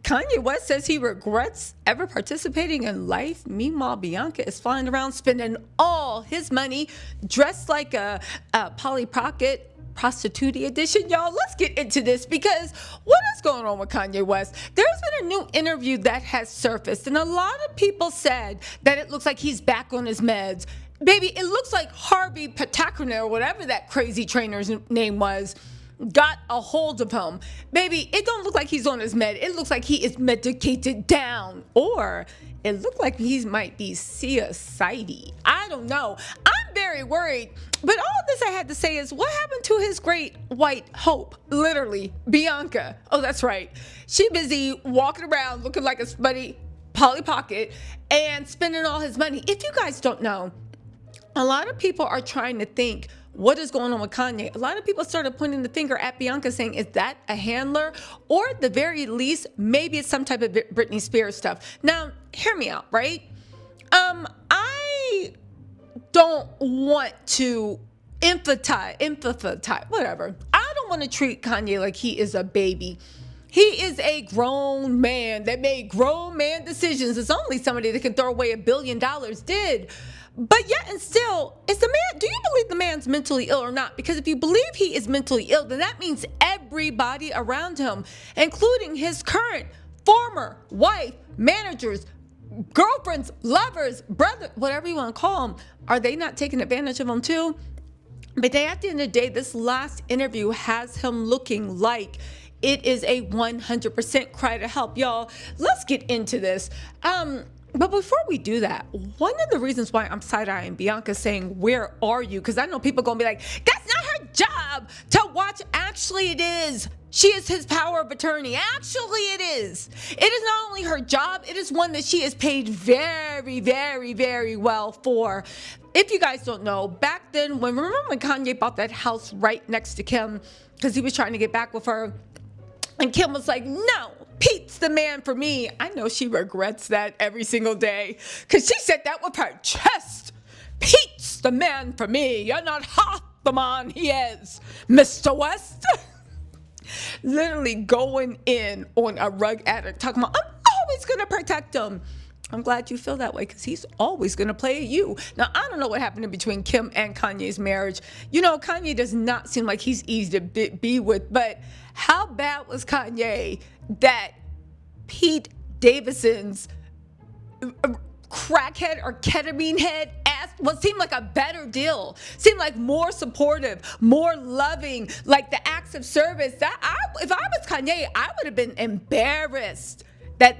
Kanye West says he regrets ever participating in life. Meanwhile, Bianca is flying around spending all his money dressed like a Polly Pocket prostitute edition. Y'all, let's get into this because what is going on with Kanye West? There's been a new interview that has surfaced, and a lot of people said that it looks like he's back on his meds. Baby, it looks like Harvey Patacona, or whatever that crazy trainer's name was, got a hold of him. Baby, it don't look like he's on his med. It looks like he is medicated down. Or it looked like he might be suicidal. I don't know. I'm very worried. But all this I had to say is, what happened to his great white hope? Literally, Bianca. Oh, that's right. She busy walking around looking like a smutty Polly Pocket and spending all his money. If you guys don't know, a lot of people are trying to think, what is going on with Kanye? A lot of people started pointing the finger at Bianca saying, is that a handler? Or at the very least, maybe it's some type of Britney Spears stuff. Now, hear me out, right? I don't want to emphasize, whatever. I don't want to treat Kanye like he is a baby. He is a grown man that made grown man decisions. It's only somebody that can throw away $1 billion did. But yet and still, is the man, do you believe the man's mentally ill or not? Because if you believe he is mentally ill, then that means everybody around him, including his current, former wife, managers, girlfriends, lovers, brother, whatever you want to call them, are they not taking advantage of him too? But at the end of the day, this last interview has him looking like it is a 100% cry to help. Y'all, let's get into this. But before we do that, one of the reasons why I'm side-eyeing Bianca saying, where are you? Because I know people are going to be like, that's not her job to watch. Actually, it is. She is his power of attorney. Actually, it is. It is not only her job, it is one that she is paid very, very, very well for. If you guys don't know, back then, remember when Kanye bought that house right next to Kim because he was trying to get back with her? And Kim was like, no, Pete's the man for me. I know she regrets that every single day because she said that with her chest. Pete's the man for me. You're not half the man he is, Mr. West. Literally going in on a rug addict, talking about, I'm always going to protect him. I'm glad you feel that way because he's always going to play you. Now, I don't know what happened in between Kim and Kanye's marriage. You know, Kanye does not seem like he's easy to be with, but how bad was Kanye that Pete Davidson's crackhead or ketamine head seemed like a better deal, seemed like more supportive, more loving, like the acts of service. If I was Kanye, I would have been embarrassed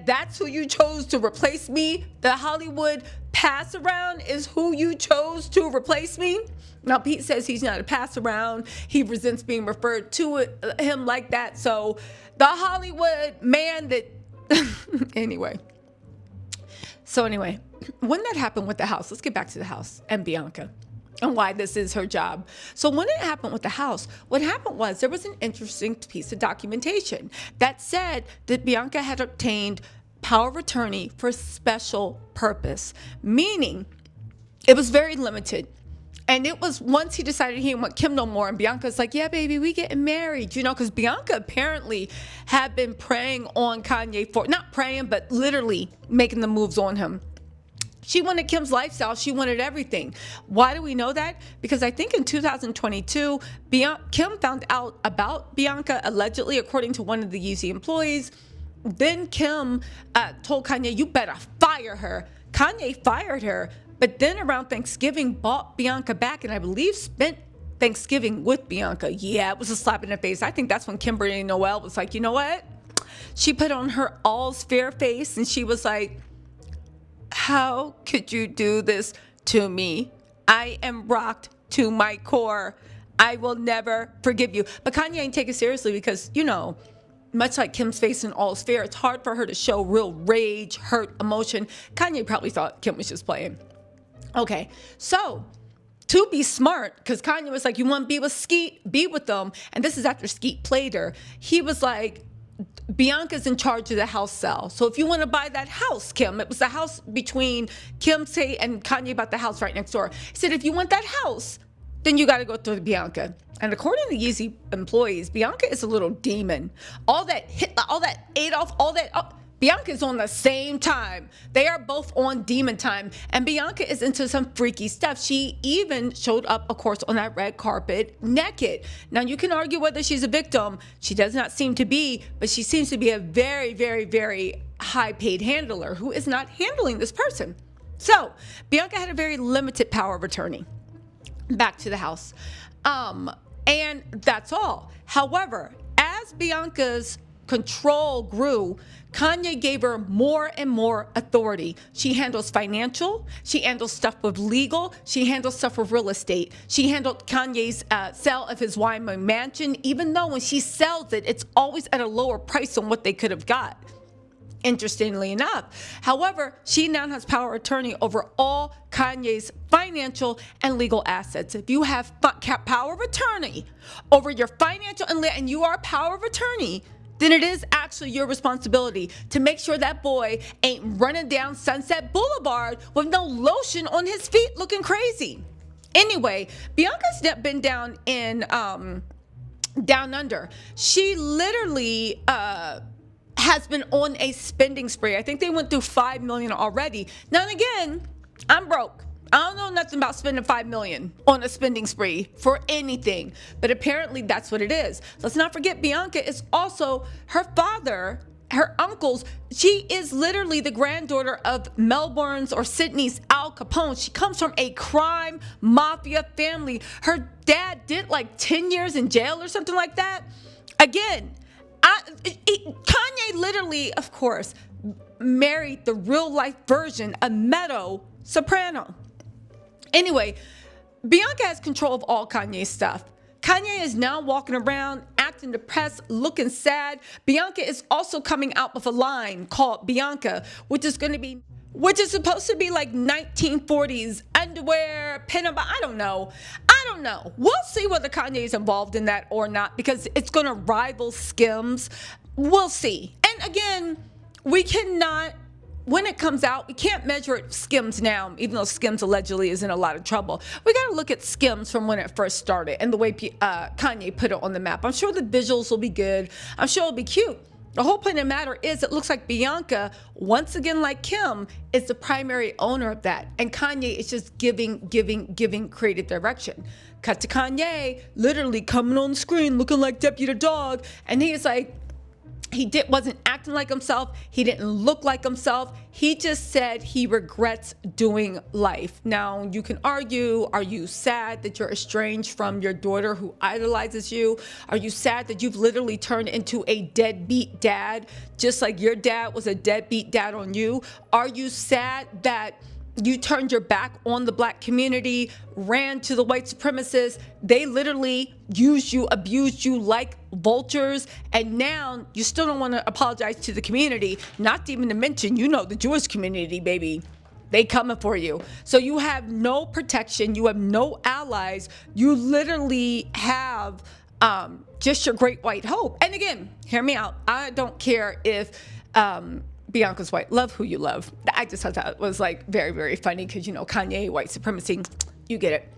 that's who you chose to replace me. The Hollywood pass around is who you chose to replace me. Now, Pete says he's not a pass around. He resents being referred to him like that. So the Hollywood man that, anyway, when that happened with the house, let's get back to the house and Bianca and why this is her job. So when it happened with the house, what happened was there was an interesting piece of documentation that said that Bianca had obtained power of attorney for a special purpose, meaning it was very limited. And it was once he decided he didn't want Kim no more, and Bianca's like, yeah, baby, we getting married, you know, because Bianca apparently had been preying on Kanye for, not praying, but literally making the moves on him. She wanted Kim's lifestyle. She wanted everything. Why do we know that? Because I think in 2022, Kim found out about Bianca, allegedly, according to one of the Yeezy employees. Then Kim told Kanye, you better fire her. Kanye fired her. But then around Thanksgiving, bought Bianca back, and I believe spent Thanksgiving with Bianca. Yeah, it was a slap in the face. I think that's when Kimberly Noel was like, you know what? She put on her all's fair face, and she was like, how could you do this to me? I am rocked to my core. I will never forgive you. But Kanye ain't take it seriously because, you know, much like Kim's face in all's fair, it's hard for her to show real rage, hurt, emotion. Kanye probably thought Kim was just playing. Okay, so to be smart, because Kanye was like, you want to be with Skeet? Be with them. And this is after Skeet played her. He was like, Bianca's in charge of the house sale. So if you want to buy that house, Kim, it was the house between Kim K and Kanye bought the house right next door. He said, if you want that house, then you got to go through Bianca. And according to Yeezy employees, Bianca is a little demon. All that Hitler, all that Adolf, all that. Bianca's on the same time. They are both on demon time. And Bianca is into some freaky stuff. She even showed up, of course, on that red carpet naked. Now, you can argue whether she's a victim. She does not seem to be, but she seems to be a very, very, very high paid handler who is not handling this person. So Bianca had a very limited power of attorney back to the house. And that's all. However, as Bianca's control grew, Kanye gave her more and more authority. She handles financial, she handles stuff with legal, she handles stuff with real estate. She handled Kanye's sale of his Wyoming mansion, even though when she sells it, it's always at a lower price than what they could have got. Interestingly enough. However, she now has power of attorney over all Kanye's financial and legal assets. If you have power of attorney over your financial and you are power of attorney, then it is actually your responsibility to make sure that boy ain't running down Sunset Boulevard with no lotion on his feet looking crazy. Anyway, Bianca's been down in down under. She literally has been on a spending spree. I think they went through $5 million already. Now and again, I'm broke. I don't know nothing about spending $5 million on a spending spree for anything, but apparently that's what it is. Let's not forget Bianca is also her father, her uncles. She is literally the granddaughter of Melbourne's or Sydney's Al Capone. She comes from a crime mafia family. Her dad did like 10 years in jail or something like that. Again, Kanye literally, of course, married the real life version of Meadow Soprano. Anyway, Bianca has control of all Kanye's stuff. Kanye is now walking around, acting depressed, looking sad. Bianca is also coming out with a line called Bianca, which is supposed to be like 1940s underwear, pinup. I don't know. We'll see whether Kanye is involved in that or not, because it's going to rival SKIMS. We'll see. And again, we cannot, when it comes out, we can't measure it SKIMS now, even though SKIMS allegedly is in a lot of trouble. We got to look at SKIMS from when it first started and the way Kanye put it on the map. I'm sure the visuals will be good. I'm sure it'll be cute. The whole point of the matter is it looks like Bianca, once again like Kim, is the primary owner of that. And Kanye is just giving creative direction. Cut to Kanye, literally coming on the screen looking like Deputy Dog. And he's like, wasn't acting like himself. He didn't look like himself. He just said he regrets doing life. Now, you can argue, are you sad that you're estranged from your daughter who idolizes you? Are you sad that you've literally turned into a deadbeat dad, just like your dad was a deadbeat dad on you? Are you sad that you turned your back on the black community, ran to the white supremacists? They literally used you, abused you like vultures, and now you still don't want to apologize to the community, not even to mention, the Jewish community, baby. They coming for you. So you have no protection. You have no allies. You literally have just your great white hope. And again, hear me out. I don't care if Bianca's white. Love who you love. I just thought that was like very, very funny because, Kanye, white supremacy, you get it.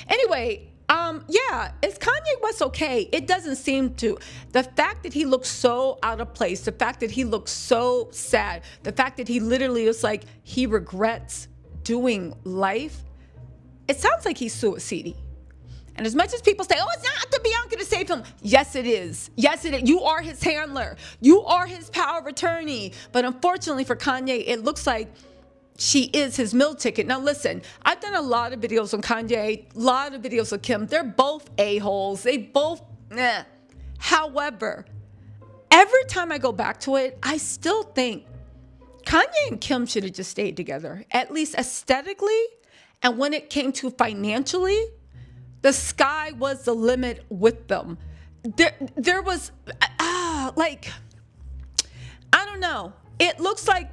Anyway, is Kanye West okay? It doesn't seem to. The fact that he looks so out of place, the fact that he looks so sad, the fact that he literally is like he regrets doing life, it sounds like he's suicidal. And as much as people say, it's not up to Bianca to save him. Yes, it is. Yes, it is. You are his handler. You are his power of attorney. But unfortunately for Kanye, it looks like she is his meal ticket. Now, listen, I've done a lot of videos on Kanye, a lot of videos of Kim. They're both a-holes. They both, However, every time I go back to it, I still think Kanye and Kim should have just stayed together, at least aesthetically. And when it came to financially, the sky was the limit with them. There was, I don't know. It looks like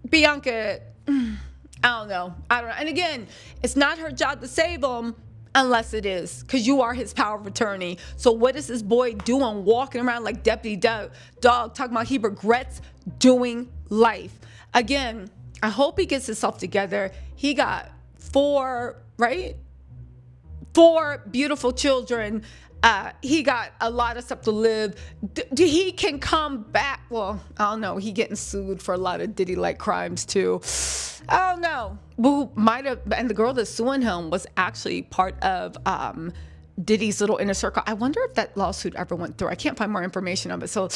Bianca, I don't know. And again, it's not her job to save him unless it is, because you are his power of attorney. So what is this boy doing walking around like Deputy Dog, talking about he regrets doing life? Again, I hope he gets himself together. He got 4, right? 4 beautiful children. He got a lot of stuff to live. He can come back. Well, I don't know. He getting sued for a lot of Diddy-like crimes too. I don't know. Who might have? And the girl that's suing him was actually part of Diddy's little inner circle. I wonder if that lawsuit ever went through. I can't find more information on it. So,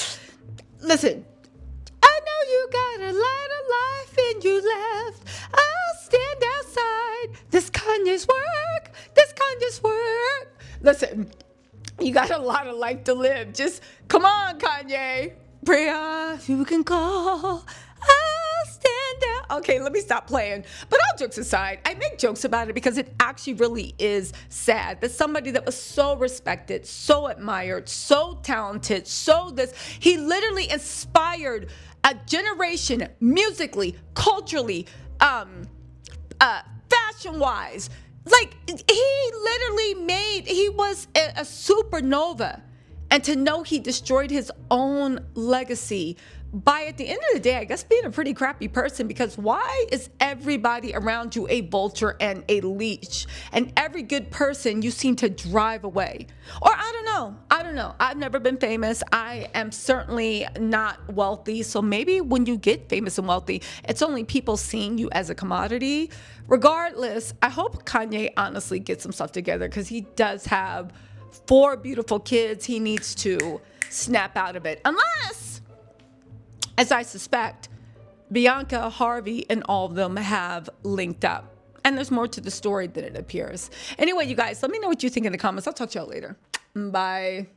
listen. I know you got a lot of life and you left. I'll stand outside. This Kanye's work. This Kanye's work. Listen. You got a lot of life to live. Just come on, Kanye. Prayer you can call. I'll stand out. Okay, let me stop playing. But all jokes aside, I make jokes about it because it actually really is sad that somebody that was so respected, so admired, so talented, so this, he literally inspired a generation musically, culturally, fashion-wise. Like, he literally he was a supernova. And to know he destroyed his own legacy by, at the end of the day, I guess being a pretty crappy person, because why is everybody around you a vulture and a leech? And every good person you seem to drive away. Or I don't know. I've never been famous. I am certainly not wealthy. So maybe when you get famous and wealthy, it's only people seeing you as a commodity. Regardless, I hope Kanye honestly gets some stuff together, because he does have 4 beautiful kids. He needs to snap out of it. Unless, as I suspect, Bianca, Harvey, and all of them have linked up. And there's more to the story than it appears. Anyway, you guys, let me know what you think in the comments. I'll talk to y'all later. Bye.